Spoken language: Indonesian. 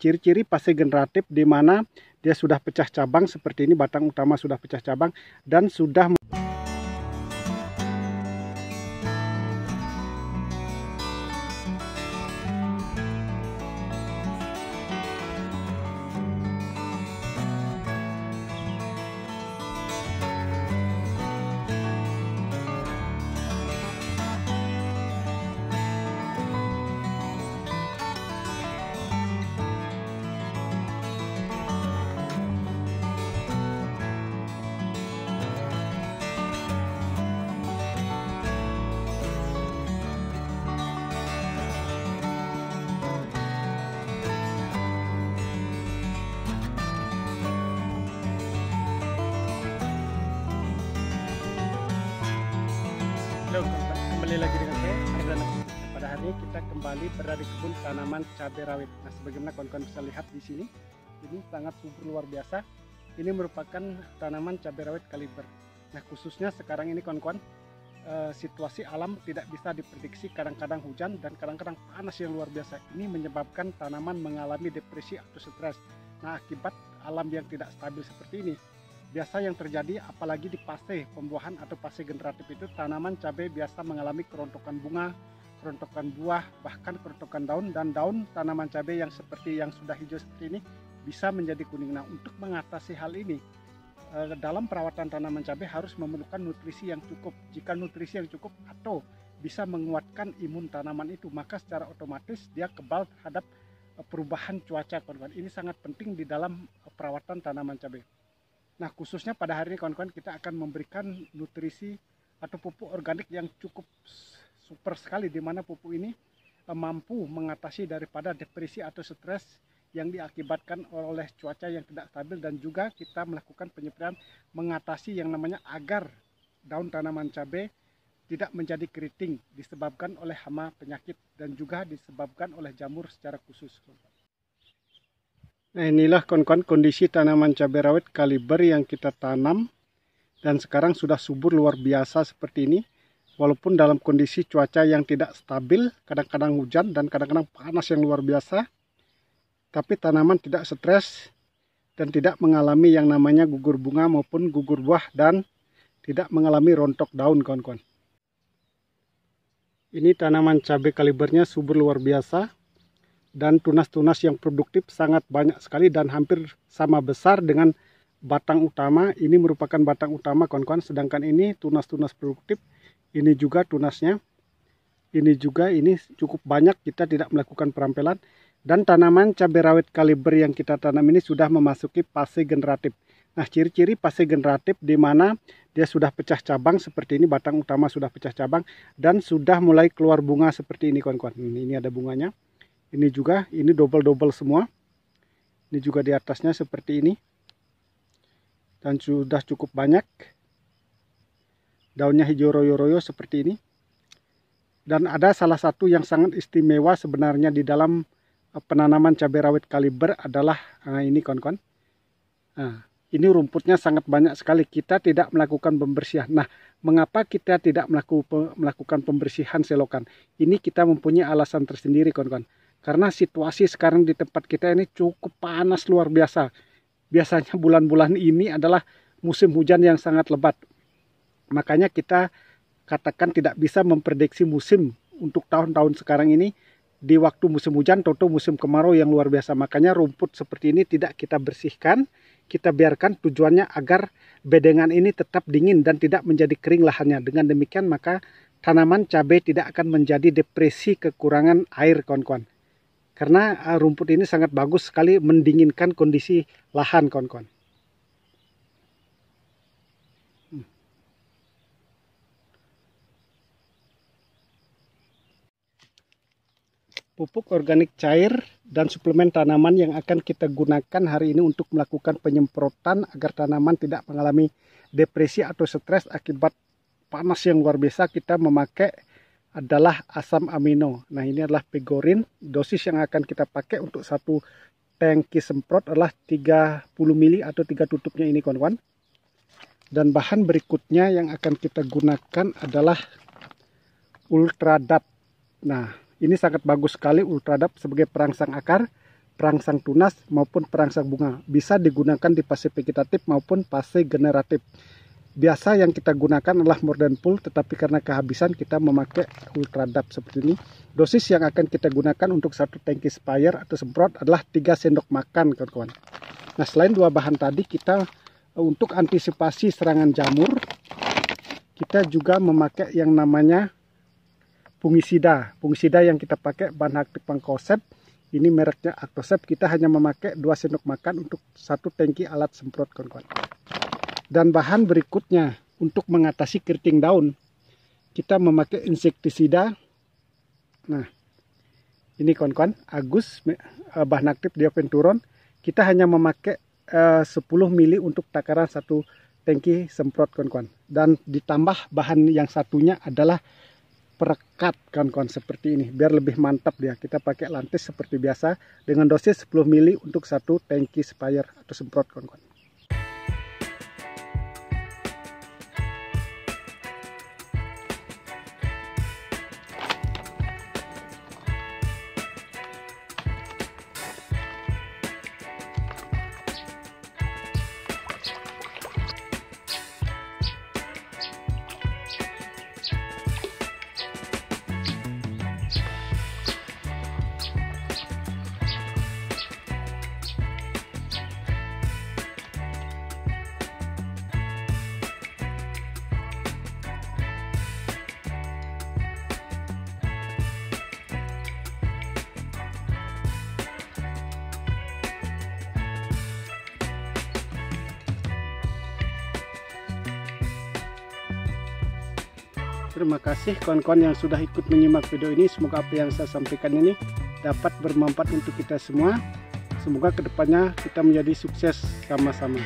Ciri-ciri fase generatif di mana dia sudah pecah cabang seperti ini, batang utama sudah pecah cabang dan sudah Halo, kembali lagi dengan saya Ardana. Pada hari ini kita kembali berada di kebun tanaman cabai rawit. Nah, sebagaimana kawan-kawan bisa lihat di sini, ini sangat subur luar biasa. Ini merupakan tanaman cabai rawit kaliber. Nah, khususnya sekarang ini kawan-kawan, situasi alam tidak bisa diprediksi, kadang-kadang hujan dan kadang-kadang panas yang luar biasa. Ini menyebabkan tanaman mengalami depresi atau stres. Nah, akibat alam yang tidak stabil seperti ini, biasa yang terjadi apalagi di fase pembuahan atau fase generatif itu, tanaman cabai biasa mengalami kerontokan bunga, kerontokan buah, bahkan kerontokan daun, dan daun tanaman cabai yang seperti yang sudah hijau seperti ini bisa menjadi kuning. Nah, untuk mengatasi hal ini, dalam perawatan tanaman cabai harus memerlukan nutrisi yang cukup. Jika nutrisi yang cukup atau bisa menguatkan imun tanaman itu, maka secara otomatis dia kebal terhadap perubahan cuaca, kawan-kawan. Ini sangat penting di dalam perawatan tanaman cabai. Nah, khususnya pada hari ini kawan-kawan, kita akan memberikan nutrisi atau pupuk organik yang cukup super sekali, di mana pupuk ini mampu mengatasi daripada depresi atau stres yang diakibatkan oleh cuaca yang tidak stabil, dan juga kita melakukan penyemprotan mengatasi yang namanya agar daun tanaman cabai tidak menjadi keriting disebabkan oleh hama penyakit dan juga disebabkan oleh jamur secara khusus. Nah, inilah kawan-kawan kondisi tanaman cabai rawit kaliber yang kita tanam dan sekarang sudah subur luar biasa seperti ini. Walaupun dalam kondisi cuaca yang tidak stabil, kadang-kadang hujan dan kadang-kadang panas yang luar biasa, tapi tanaman tidak stres dan tidak mengalami yang namanya gugur bunga maupun gugur buah dan tidak mengalami rontok daun, kawan-kawan. Ini tanaman cabai kalibernya subur luar biasa. Dan tunas-tunas yang produktif sangat banyak sekali dan hampir sama besar dengan batang utama. Ini merupakan batang utama, kawan-kawan, sedangkan ini tunas-tunas produktif. Ini juga tunasnya, ini juga, ini cukup banyak, kita tidak melakukan perampelan. Dan tanaman cabai rawit kaliber yang kita tanam ini sudah memasuki fase generatif. Nah, ciri-ciri fase generatif di mana dia sudah pecah cabang seperti ini, batang utama sudah pecah cabang dan sudah mulai keluar bunga seperti ini, kawan-kawan. Ini ada bunganya. Ini juga, ini double-double semua. Ini juga di atasnya seperti ini. Dan sudah cukup banyak. Daunnya hijau royo-royo seperti ini. Dan ada salah satu yang sangat istimewa sebenarnya di dalam penanaman cabai rawit kaliber adalah ini, kawan-kawan. Nah, ini rumputnya sangat banyak sekali. Kita tidak melakukan pembersihan. Nah, mengapa kita tidak melakukan pembersihan selokan? Ini kita mempunyai alasan tersendiri, kawan-kawan. Karena situasi sekarang di tempat kita ini cukup panas luar biasa. Biasanya bulan-bulan ini adalah musim hujan yang sangat lebat. Makanya kita katakan tidak bisa memprediksi musim untuk tahun-tahun sekarang ini. Di waktu musim hujan atau musim kemarau yang luar biasa. Makanya rumput seperti ini tidak kita bersihkan. Kita biarkan, tujuannya agar bedengan ini tetap dingin dan tidak menjadi kering lahannya. Dengan demikian maka tanaman cabai tidak akan menjadi depresi kekurangan air, kawan-kawan. Karena rumput ini sangat bagus sekali mendinginkan kondisi lahan, kawan-kawan. Pupuk organik cair dan suplemen tanaman yang akan kita gunakan hari ini untuk melakukan penyemprotan agar tanaman tidak mengalami depresi atau stres akibat panas yang luar biasa, kita memakai adalah asam amino. Nah, ini adalah pegorin. Dosis yang akan kita pakai untuk satu tangki semprot adalah 30 ml atau 3 tutupnya ini, kawan-kawan. Dan bahan berikutnya yang akan kita gunakan adalah Ultradap. Nah, ini sangat bagus sekali Ultradap sebagai perangsang akar. perangsang tunas maupun perangsang bunga. Bisa digunakan di fase vegetatif maupun fase generatif. Biasa yang kita gunakan adalah Modern Full, tetapi karena kehabisan kita memakai Ultra Dap seperti ini. Dosis yang akan kita gunakan untuk satu tangki sprayer atau semprot adalah 3 sendok makan, kawan-kawan. Nah, selain dua bahan tadi, kita untuk antisipasi serangan jamur, kita juga memakai yang namanya fungisida. Fungisida yang kita pakai bahan aktif Pangkosep. Ini mereknya Actosep. Kita hanya memakai 2 sendok makan untuk satu tangki alat semprot, kawan-kawan. Dan bahan berikutnya untuk mengatasi keriting daun, kita memakai insektisida. Nah, ini kawan-kawan, Agus, bahan aktif Dioventuron. Kita hanya memakai 10 mili untuk takaran satu tangki semprot, kawan-kawan. Dan ditambah bahan yang satunya adalah perekat, kawan-kawan, seperti ini. Biar lebih mantap dia. Kita pakai lantis seperti biasa dengan dosis 10 mili untuk satu tangki sprayer atau semprot, kawan-kawan. Terima kasih kawan-kawan yang sudah ikut menyimak video ini. Semoga apa yang saya sampaikan ini dapat bermanfaat untuk kita semua. Semoga kedepannya kita menjadi sukses sama-sama.